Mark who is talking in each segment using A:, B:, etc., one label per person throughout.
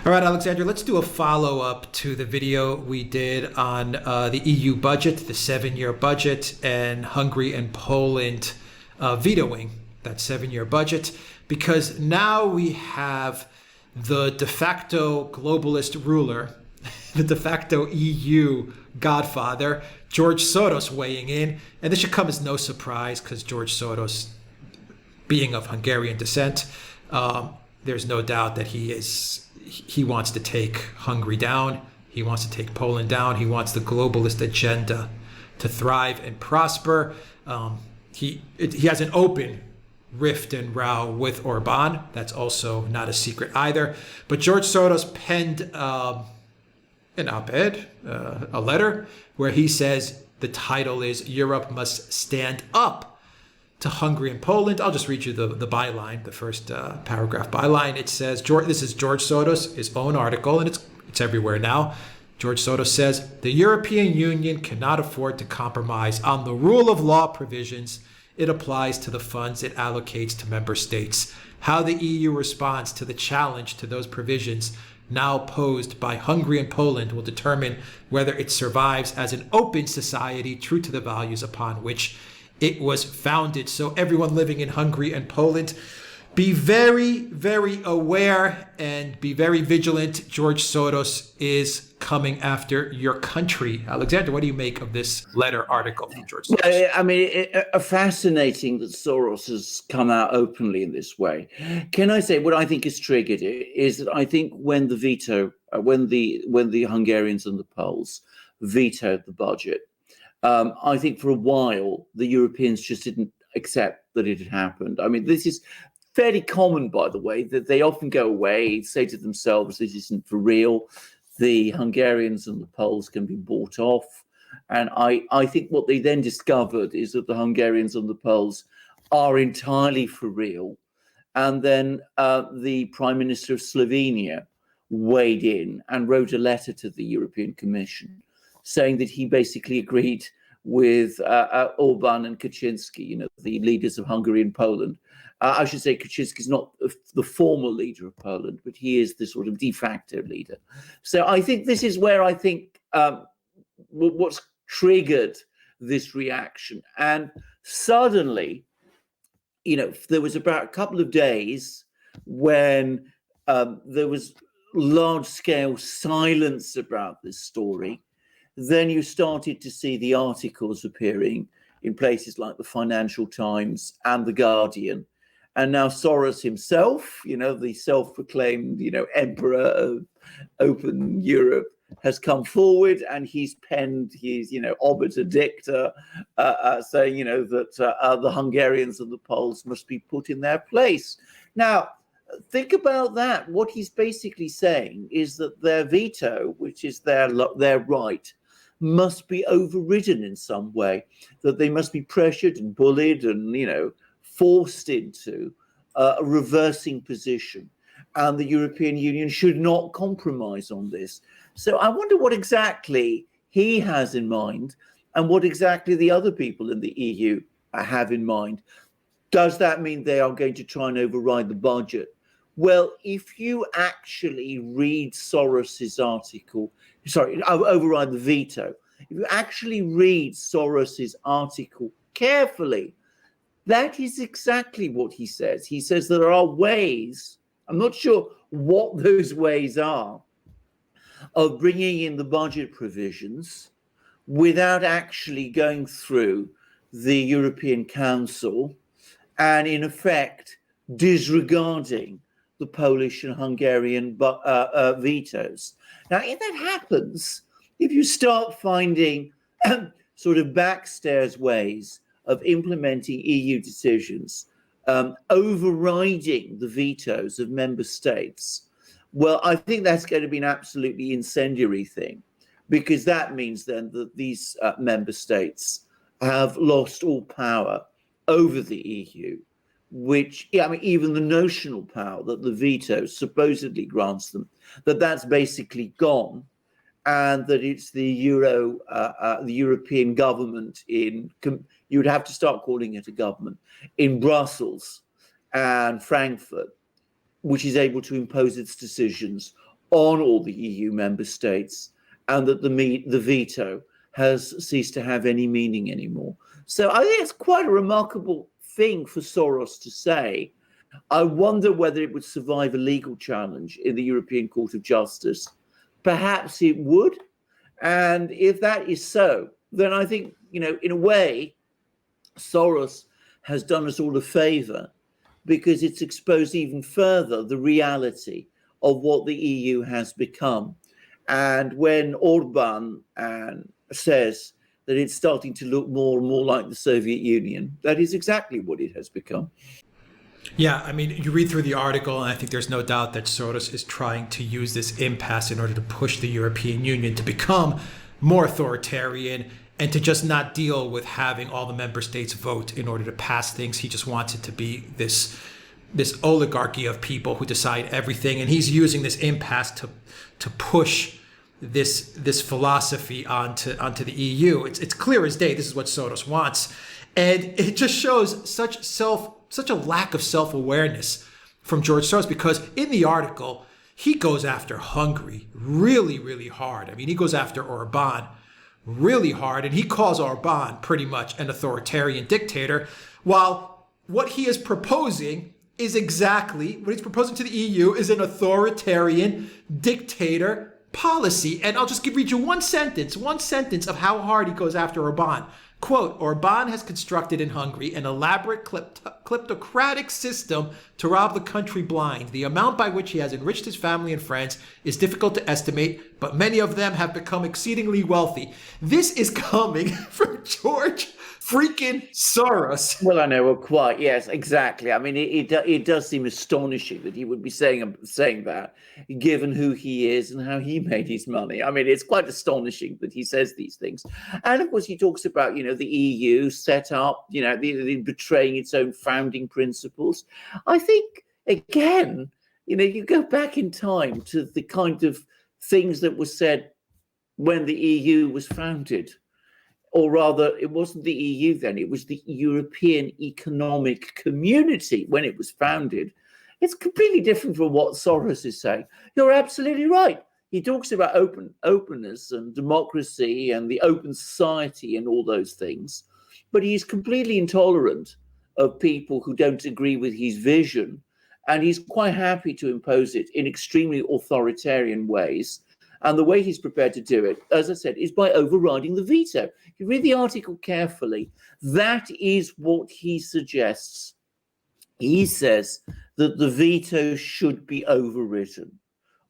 A: All right, Alexandra, let's do a follow-up to the video we did on the EU budget, the 7-year budget, and Hungary and Poland vetoing that 7-year budget, because now we have the de facto globalist ruler, the de facto EU godfather, George Soros, weighing in. And this should come as no surprise because George Soros, being of Hungarian descent, there's no doubt that he wants to take Hungary down. He wants to take Poland down. He wants the globalist agenda to thrive and prosper. He has an open rift and row with Orban. That's also not a secret either. But George Soros penned an op-ed, a letter, where he says the title is "Europe Must Stand Up to Hungary and Poland." I'll just read you the byline, the first paragraph byline. It says, this is George Soros, his own article, and it's everywhere now. George Soros says, "The European Union cannot afford to compromise on the rule of law provisions it applies to the funds it allocates to member states. How the EU responds to the challenge to those provisions now posed by Hungary and Poland will determine whether it survives as an open society true to the values upon which it was founded." So everyone living in Hungary and Poland, be very, very aware and be very vigilant. George Soros is coming after your country. Alexander, what do you make of this letter article from George Soros?
B: Yeah, I mean, fascinating that Soros has come out openly in this way. Can I say what I think has triggered it is that I think when the Hungarians and the Poles vetoed the budget, I think for a while the Europeans just didn't accept that it had happened. I mean, this is fairly common, by the way, that they often go away, say to themselves, this isn't for real. The Hungarians and the Poles can be bought off. And I think what they then discovered is that the Hungarians and the Poles are entirely for real. And then the Prime Minister of Slovenia weighed in and wrote a letter to the European Commission saying that he basically agreed with Orban and Kaczynski, the leaders of Hungary and Poland. I should say Kaczynski is not the formal leader of Poland, but he is the sort of de facto leader. So I think this is where I think what's triggered this reaction. And suddenly, there was about a couple of days when there was large-scale silence about this story. Then you started to see the articles appearing in places like the Financial Times and the Guardian. And now Soros himself, the self-proclaimed, emperor of open Europe, has come forward and he's penned his, obiter dicta, saying, that the Hungarians and the Poles must be put in their place. Now, think about that. What he's basically saying is that their veto, which is their right, must be overridden in some way, that they must be pressured and bullied and, forced into a reversing position. And the European Union should not compromise on this. So I wonder what exactly he has in mind and what exactly the other people in the EU have in mind. Does that mean they are going to try and override the budget? Well, if you actually read Soros's article, override the veto, if you actually read Soros's article carefully, that is exactly what he says. He says there are ways, I'm not sure what those ways are, of bringing in the budget provisions without actually going through the European Council and, in effect, disregarding the Polish and Hungarian vetoes. Now, if that happens, if you start finding sort of backstairs ways of implementing EU decisions, overriding the vetoes of member states, well, I think that's going to be an absolutely incendiary thing, because that means then that these member states have lost all power over the EU, which, even the notional power that the veto supposedly grants them, that's basically gone, and that it's the European government you would have to start calling it a government, in Brussels and Frankfurt, which is able to impose its decisions on all the EU member states, and that the veto has ceased to have any meaning anymore. So I think it's quite a remarkable thing for Soros to say. I wonder whether it would survive a legal challenge in the European Court of Justice. Perhaps it would. And if that is so, then I think, in a way, Soros has done us all a favor, because it's exposed even further the reality of what the EU has become. And when Orban says that it's starting to look more and more like the Soviet Union, that is exactly what it has become.
A: Yeah, I mean, you read through the article, and I think there's no doubt that Soros is trying to use this impasse in order to push the European Union to become more authoritarian and to just not deal with having all the member states vote in order to pass things. He just wants it to be this oligarchy of people who decide everything, and he's using this impasse to push this philosophy onto the EU. It's clear as day. This is what Soros wants, and it just shows such a lack of self-awareness from George Soros, because in the article he goes after Hungary really, really hard. I mean, he goes after Orban really hard, and he calls Orban pretty much an authoritarian dictator, while what he is proposing is exactly what he's proposing to the EU is an authoritarian dictator policy. And I'll just read you one sentence of how hard he goes after Orban. Quote, Orban has constructed in Hungary an elaborate kleptocratic system to rob the country blind. The amount by which he has enriched his family and friends is difficult to estimate, but many of them have become exceedingly wealthy. This is coming from George freaking Soros.
B: Well, I know, well, quite, yes, exactly. I mean, it does seem astonishing that he would be saying that, given who he is and how he made his money. I mean, it's quite astonishing that he says these things. And of course, he talks about, the EU set up, the betraying its own founding principles. I think, again, you go back in time to the kind of things that were said when the EU was founded. Or rather, it wasn't the EU then, it was the European Economic Community when it was founded. It's completely different from what Soros is saying. You're absolutely right. He talks about openness and democracy and the open society and all those things, but he's completely intolerant of people who don't agree with his vision, and he's quite happy to impose it in extremely authoritarian ways. And the way he's prepared to do it, as I said, is by overriding the veto. If you read the article carefully, that is what he suggests. He says that the veto should be overridden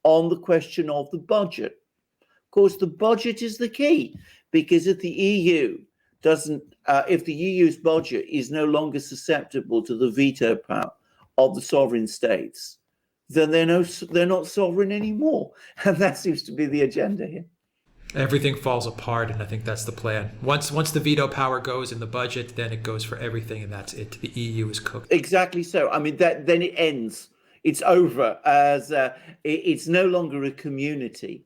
B: on the question of the budget. Of course, the budget is the key, because if the EU if the EU's budget is no longer susceptible to the veto power of the sovereign states, then they're not sovereign anymore. And that seems to be the agenda here.
A: Everything falls apart, and I think that's the plan. Once the veto power goes in the budget, then it goes for everything, and that's it. The EU is cooked.
B: Exactly so. I mean, then it ends. It's over. As it's no longer a community.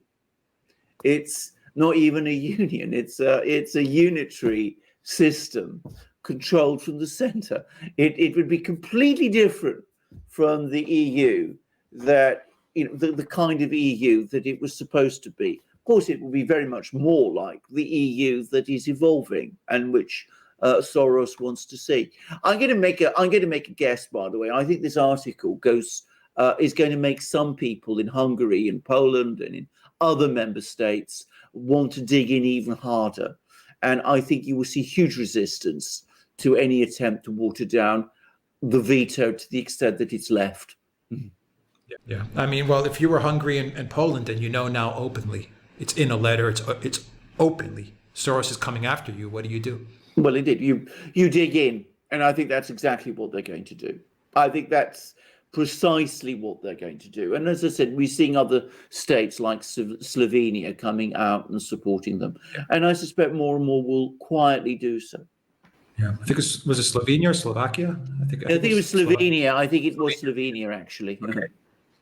B: It's not even a union. It's a unitary system controlled from the center. It would be completely different from the EU, that the kind of EU that it was supposed to be. Of course, it will be very much more like the EU that is evolving and which Soros wants to see. I'm going to make a guess, by the way. I think this article is going to make some people in Hungary and Poland and in other member states want to dig in even harder. And I think you will see huge resistance to any attempt to water down the veto to the extent that it's left.
A: Yeah. I mean, well, if you were Hungary and Poland, and now openly, it's in a letter, it's openly, Soros is coming after you, what do you do?
B: Well, indeed, you dig in, and I think that's exactly what they're going to do. I think that's precisely what they're going to do. And as I said, we're seeing other states like Slovenia coming out and supporting them. Yeah. And I suspect more and more will quietly do so.
A: Yeah, I think was it Slovenia or Slovakia? I think
B: it was Slovenia. I think it was Slovenia, actually.
A: Okay.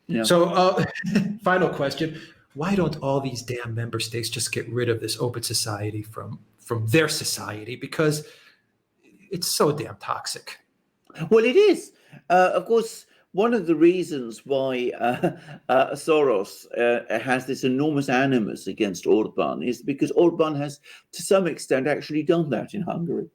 A: Yeah. So, final question: why don't all these damn member states just get rid of this open society from their society? Because it's so damn toxic.
B: Well, it is. Of course, one of the reasons why Soros has this enormous animus against Orban is because Orban has, to some extent, actually done that in Hungary.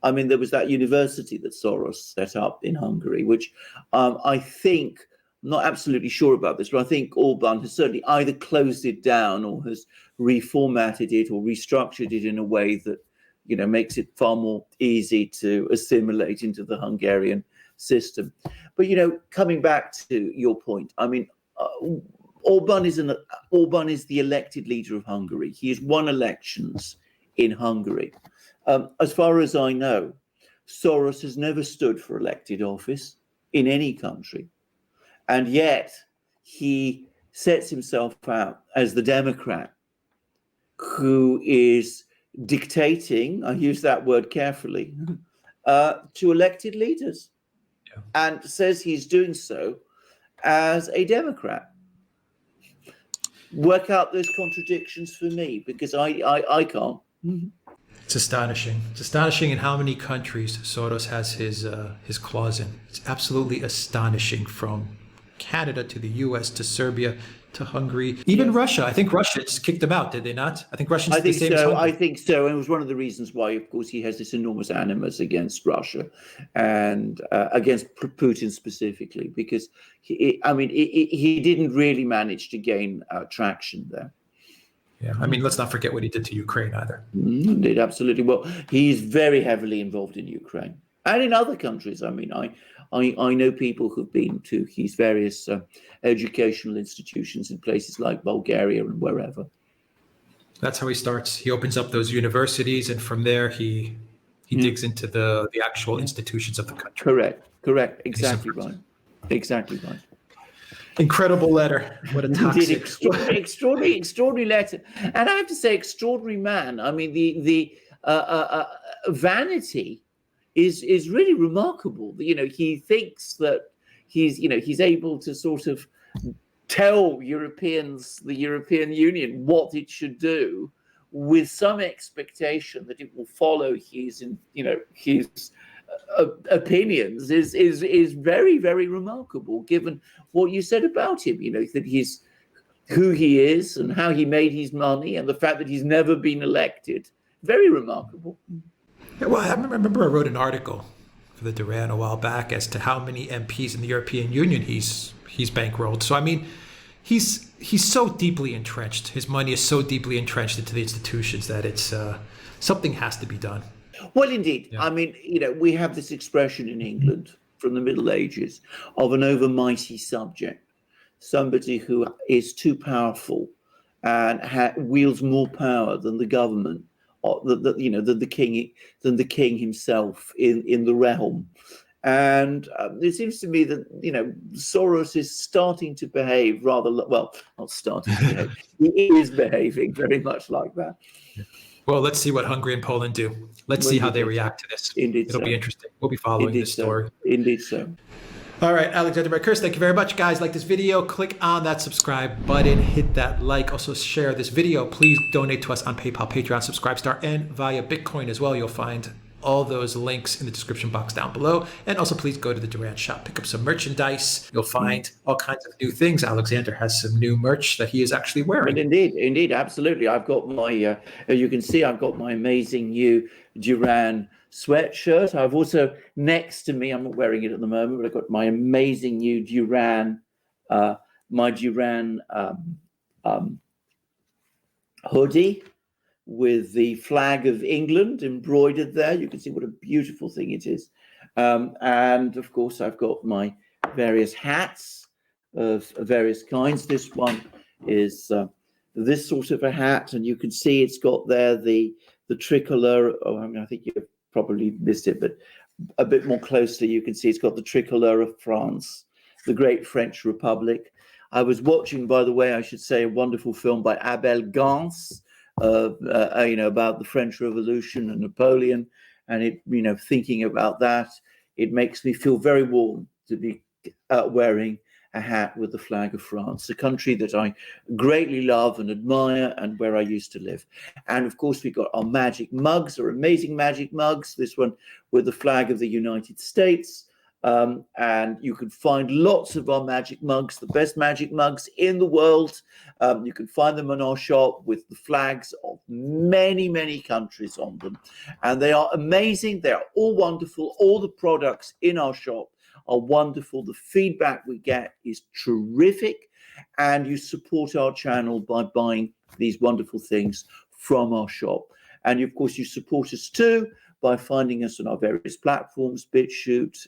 B: I mean, there was that university that Soros set up in Hungary, which I think, I'm not absolutely sure about this, but I think Orban has certainly either closed it down or has reformatted it or restructured it in a way that, you know, makes it far more easy to assimilate into the Hungarian system. But, you know, coming back to your point, I mean, Orban is the elected leader of Hungary. He has won elections in Hungary. As far as I know, Soros has never stood for elected office in any country. And yet he sets himself out as the Democrat who is dictating, I use that word carefully, to elected leaders, and says he's doing so as a Democrat. Work out those contradictions for me, because I can't.
A: It's astonishing. It's astonishing in how many countries Soros has his claws in. It's absolutely astonishing, from Canada to the U.S. to Serbia to Hungary, even Russia. I think Russia just kicked him out, did they not? I think Russians.
B: I think so. I think so, and it was one of the reasons why, of course, he has this enormous animus against Russia and against Putin specifically, because he didn't really manage to gain traction there.
A: Yeah, I mean, let's not forget what he did to Ukraine either.
B: Indeed, absolutely. Well, he's very heavily involved in Ukraine and in other countries. I mean, I know people who've been to his various educational institutions in places like Bulgaria and wherever.
A: That's how he starts. He opens up those universities, and from there he digs into the actual institutions of the country.
B: Correct. Exactly right.
A: Incredible letter. What a toxic,
B: extraordinary letter, and I have to say, extraordinary man. I mean, the vanity is really remarkable. You know, he thinks that he's able to sort of tell Europeans, the European Union, what it should do, with some expectation that it will follow his opinions is very, very remarkable, given what you said about him. You know, that he's who he is and how he made his money, and the fact that he's never been elected. Very remarkable.
A: Well, I remember I wrote an article for the Duran a while back as to how many MPs in the European Union he's bankrolled. So I mean, he's so deeply entrenched. His money is so deeply entrenched into the institutions that it's something has to be done.
B: Well, indeed. Yeah. I mean, you know, we have this expression in England from the Middle Ages of an overmighty subject, somebody who is too powerful and wields more power than the government, or than the king himself in the realm. And it seems to me that, you know, Soros is starting to behave rather well, not starting to behave. He is behaving very much like that.
A: Well, let's see what Hungary and Poland do. Let's see how they react to this.
B: Indeed,
A: it'll be interesting. We'll be following this story.
B: Indeed so.
A: All right, Alexander Berkers, thank you very much, guys. Like this video, click on that subscribe button, hit that like. Also share this video. Please donate to us on PayPal, Patreon, Subscribestar, and via Bitcoin as well. You'll find all those links in the description box down below. And also please go to the Duran shop, pick up some merchandise. You'll find all kinds of new things. Alexander has some new merch that he is actually wearing.
B: And indeed, absolutely. I've got my, you can see I've got my amazing new Duran sweatshirt. I've also, next to me, I'm not wearing it at the moment, but I've got my amazing new Duran, hoodie with the flag of England embroidered there. You can see what a beautiful thing it is. And of course, I've got my various hats of various kinds. This one is this sort of a hat, and you can see it's got there the tricolour. Oh, I mean, I think you've probably missed it, but a bit more closely, you can see it's got the tricolour of France, the great French Republic. I was watching, by the way, I should say, a wonderful film by Abel Gance, about the French Revolution and Napoleon, and it, thinking about that, it makes me feel very warm to be wearing a hat with the flag of France, a country that I greatly love and admire, and where I used to live. And of course, we've got our magic mugs, our amazing magic mugs. This one with the flag of the United States. And you can find lots of our magic mugs, the best magic mugs in the world. You can find them in our shop with the flags of many, many countries on them. And they are amazing. They are all wonderful. All the products in our shop are wonderful. The feedback we get is terrific. And you support our channel by buying these wonderful things from our shop. And of course, you support us too by finding us on our various platforms, BitChute,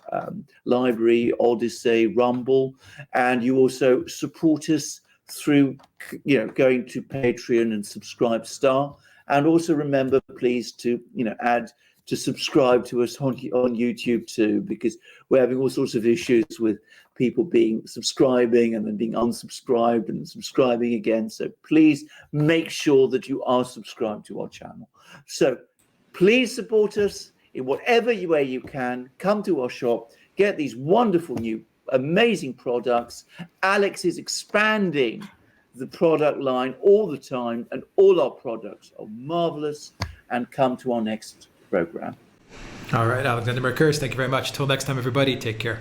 B: Library, Odyssey, Rumble. And you also support us through, going to Patreon and Subscribe Star. And also remember, please, to, add to subscribe to us on YouTube too, because we're having all sorts of issues with people subscribing and then being unsubscribed and subscribing again. So please make sure that you are subscribed to our channel. So please support us in whatever way you can. Come to our shop, get these wonderful new, amazing products. Alex is expanding the product line all the time, and all our products are marvelous. And come to our next program.
A: All right, Alexander Mercouris, thank you very much. Till next time, everybody, take care.